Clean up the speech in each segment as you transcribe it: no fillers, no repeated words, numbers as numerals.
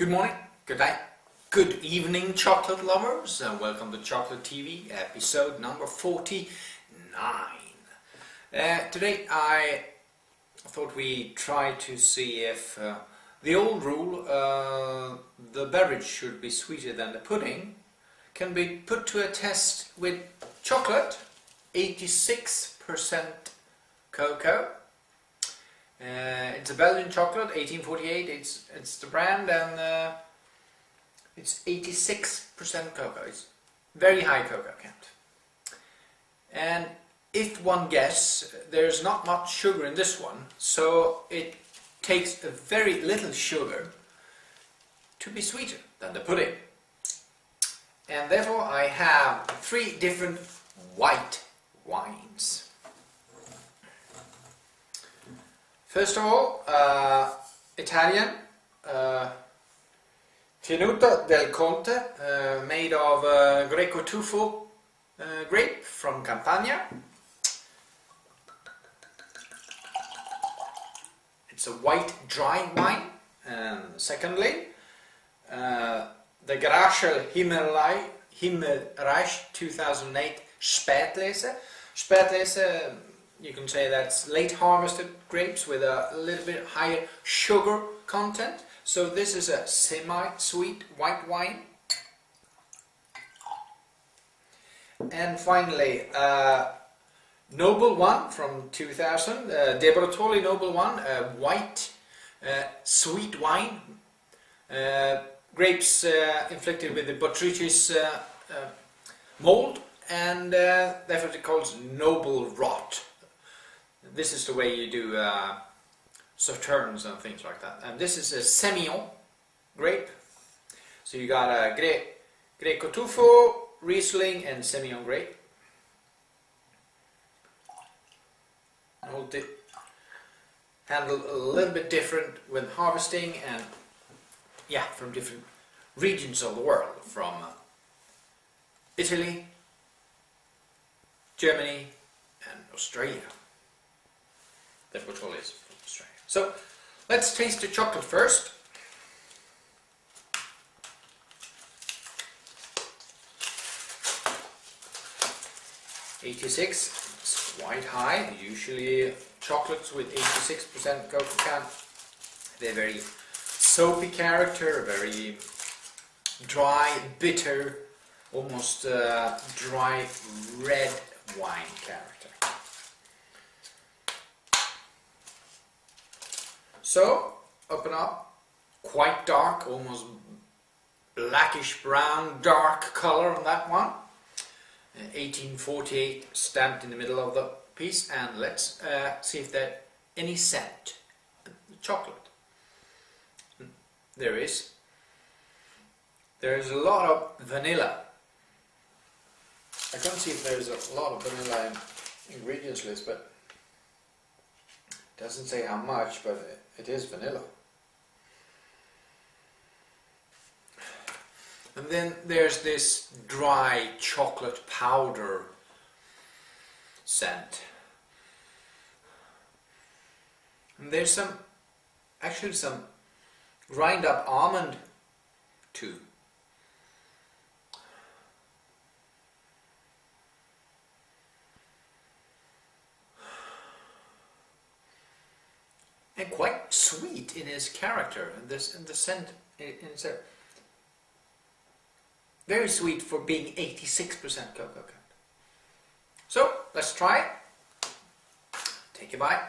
Good morning, good night, good evening, chocolate lovers, and welcome to Chocolate TV, episode number 49. Today I thought we'd try to see if the old rule, the beverage should be sweeter than the pudding, can be put to a test with chocolate, 86% cocoa. It's a Belgian chocolate, 1848, it's the brand, and it's 86% cocoa. It's very high cocoa count. And if one guess, there's not much sugar in this one, so it takes a very little sugar to be sweeter than the pudding. And therefore I have 3 different white wines. First of all, Italian, Tenuta del Conte, made of Greco Tufo grape from Campania. It's a white dry wine. And secondly, the Grachel Himmelreich 2008 Spätlese. Spätlese, you can say that's late harvested grapes with a little bit higher sugar content. So this is a semi-sweet white wine. And finally, Noble One from 2000, De Bortoli Noble One, white sweet wine. Grapes inflicted with the Botrytis mold, and therefore it calls Noble Rot. This is the way you do sauternes and things like that. And this is a Semillon grape. So you got a Greco Tufo, Riesling, and Semillon grape. Handled a little bit different with harvesting, and yeah, from different regions of the world, from Italy, Germany, and Australia. That's what all is from Australia. So let's taste the chocolate first. .86, it's quite high. Usually chocolates with 86% cocoa count, they're very soapy character, very dry, bitter, almost dry red wine character. So, open up, quite dark, almost blackish brown, dark color on that one. 1848 stamped in the middle of the piece, and let's see if there's any scent. Chocolate. There is. There's a lot of vanilla. I can't see if there's a lot of vanilla in ingredients list, but it doesn't say how much, but it is vanilla. And then there's this dry chocolate powder scent. And there's actually some grind up almond too. And quite sweet in his character, and the scent is very sweet for being 86% cocoa count. So let's try it. Take a bite.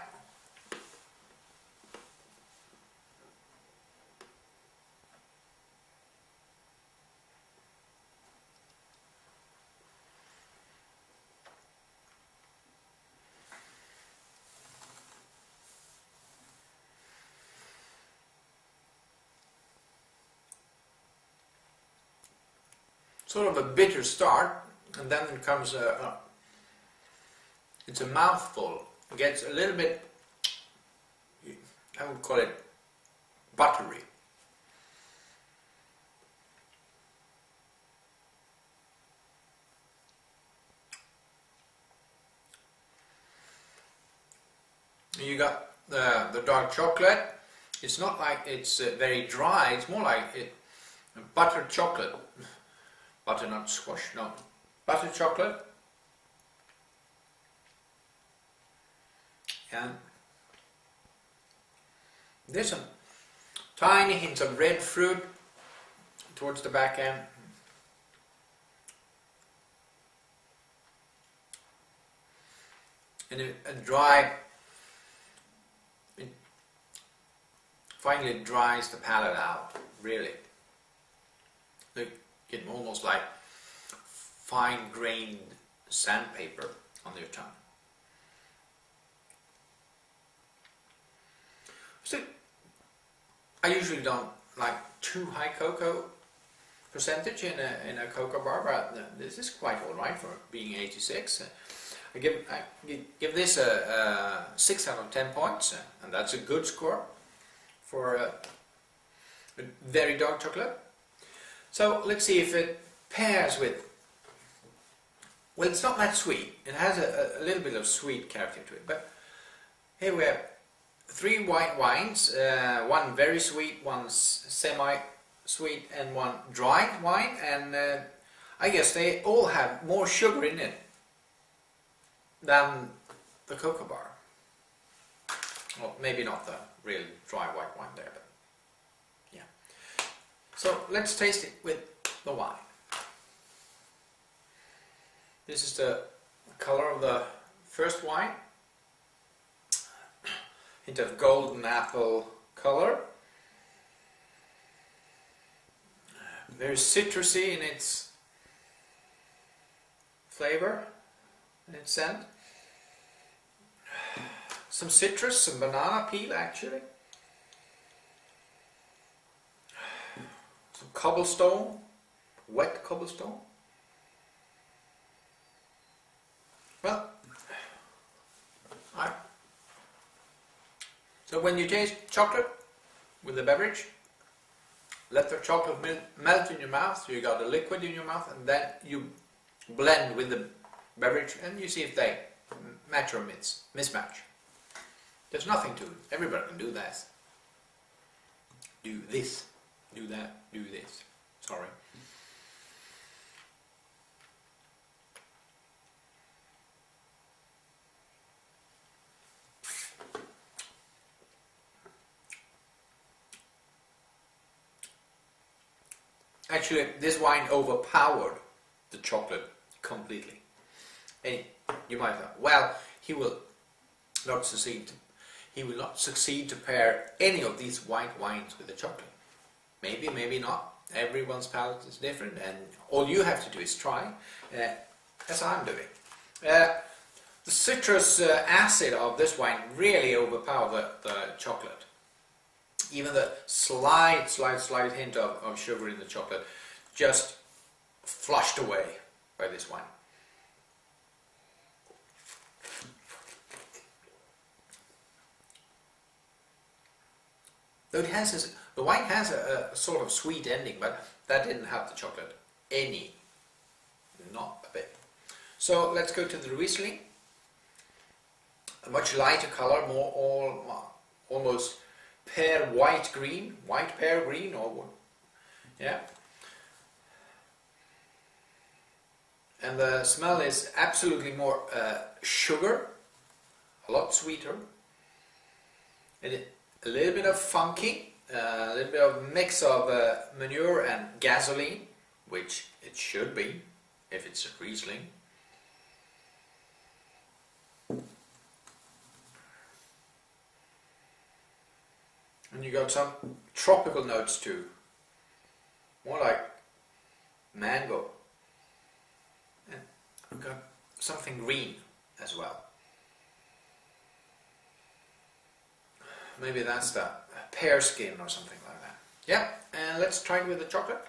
Sort of a bitter start, and then it comes it's a mouthful. It gets a little bit, I would call it buttery. You got the dark chocolate. It's not like it's very dry, it's more like buttered chocolate. Butternut squash, no. Buttered chocolate. And there's some tiny hints of red fruit towards the back end. And a dry, it finally dries the palate out, really. It's almost like fine-grained sandpaper on your tongue. So, I usually don't like too high cocoa percentage in a cocoa bar, but this is quite alright for being 86. I give this a 6 out of 10 points, and that's a good score for a very dark chocolate. So let's see if it pairs with, well, it's not that sweet. It has a little bit of sweet character to it, but here we have 3 white wines, one very sweet, one semi-sweet, and one dry wine, and I guess they all have more sugar in it than the cocoa bar. Well, maybe not the real dry white wine there, but yeah. So let's taste it with the wine. This is the color of the first wine. Hint of golden apple color. Very citrusy in its flavor, in its scent. Some citrus, some banana peel actually. Some cobblestone, wet cobblestone. Well, so when you taste chocolate with the beverage, let the chocolate melt in your mouth, so you got the liquid in your mouth, and then you blend with the beverage and you see if they match or mismatch. There's nothing to it. Everybody can do that. Do this, do that, do this. Sorry. Actually, this wine overpowered the chocolate completely. And you might think, well, he will not succeed. He will not succeed to pair any of these white wines with the chocolate. Maybe, maybe not. Everyone's palate is different, and all you have to do is try, as I'm doing. The citrus acid of this wine really overpowered the chocolate. Even the slight hint of sugar in the chocolate just flushed away by this wine. Though the wine has a sort of sweet ending, but that didn't have the chocolate any, not a bit. So let's go to the Riesling. A much lighter color, almost pear white green, white pear green, or yeah. And the smell is absolutely more sugar, a lot sweeter, and a little bit of funky, a little bit of mix of manure and gasoline, which it should be if it's a Riesling. And you got some tropical notes too, more like mango, and I've got something green as well. Maybe that's the pear skin or something like that. Yeah, and let's try it with the chocolate.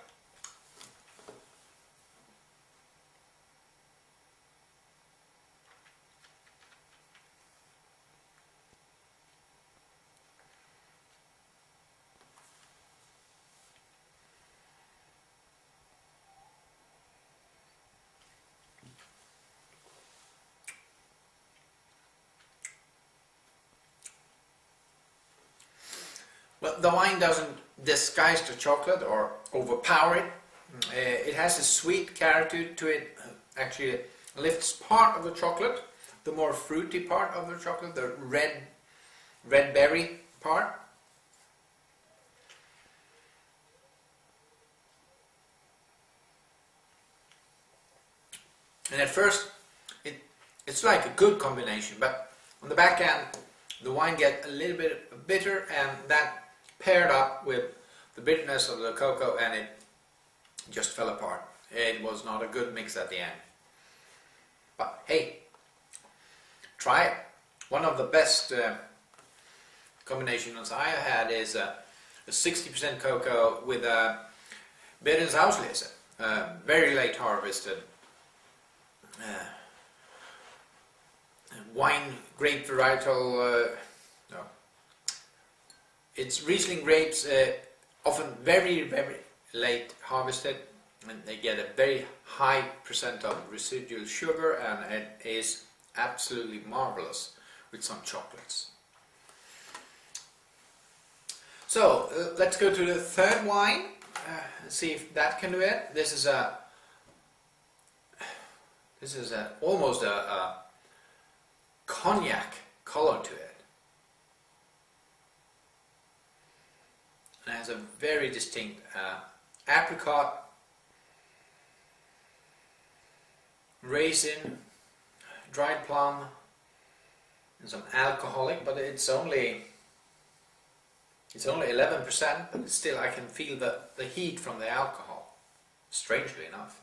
But the wine doesn't disguise the chocolate or overpower it. It has a sweet character to it. Actually, it lifts part of the chocolate, the more fruity part of the chocolate, the red berry part. And at first, it's like a good combination, but on the back end, the wine gets a little bit bitter, and that paired up with the bitterness of the cocoa, and it just fell apart. It was not a good mix at the end. But hey, try it. One of the best combinations I have had is a 60% cocoa with a Beerenshauslese, very late harvested wine grape varietal. No, it's Riesling grapes, often very late harvested, and they get a very high percent of residual sugar, and it is absolutely marvelous with some chocolates. So let's go to the third wine and see if that can do it. This is almost a cognac color to it. And it has a very distinct apricot, raisin, dried plum, and some alcoholic, but it's only 11%, but still I can feel the heat from the alcohol, strangely enough.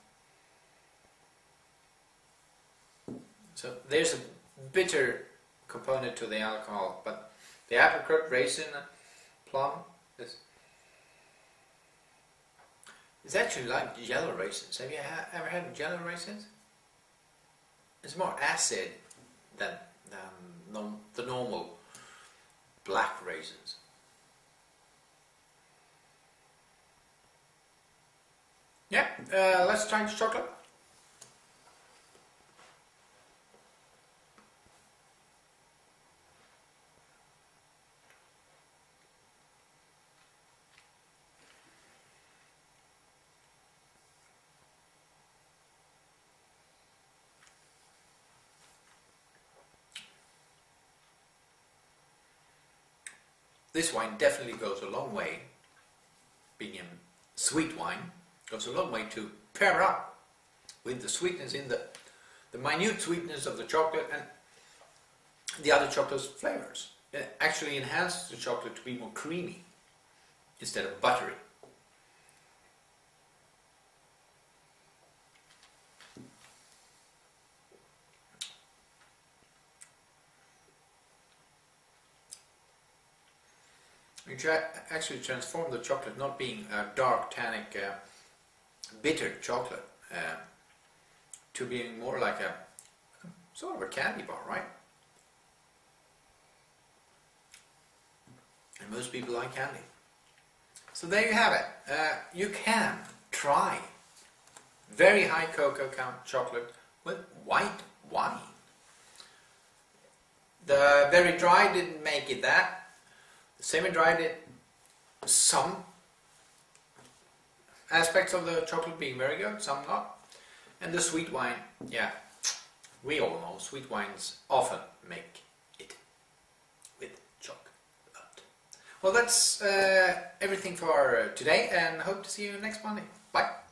So there's a bitter component to the alcohol, but the apricot, raisin, plum it's actually like yellow raisins. Have you ever had yellow raisins? It's more acid than the normal black raisins. Yeah, let's try the chocolate. This wine definitely goes a long way, being a sweet wine, goes a long way to pair up with the sweetness in the minute sweetness of the chocolate and the other chocolate's flavors. It actually enhances the chocolate to be more creamy instead of buttery. You actually transform the chocolate, not being a dark, tannic, bitter chocolate, to being more like a sort of a candy bar, right? And most people like candy. So there you have it. You can try very high cocoa count chocolate with white wine. The very dry didn't make it that. The semi-dry did some aspects of the chocolate being very good, some not. And the sweet wine, yeah, we all know sweet wines often make it with chocolate. Well, that's everything for today, and hope to see you next Monday. Bye.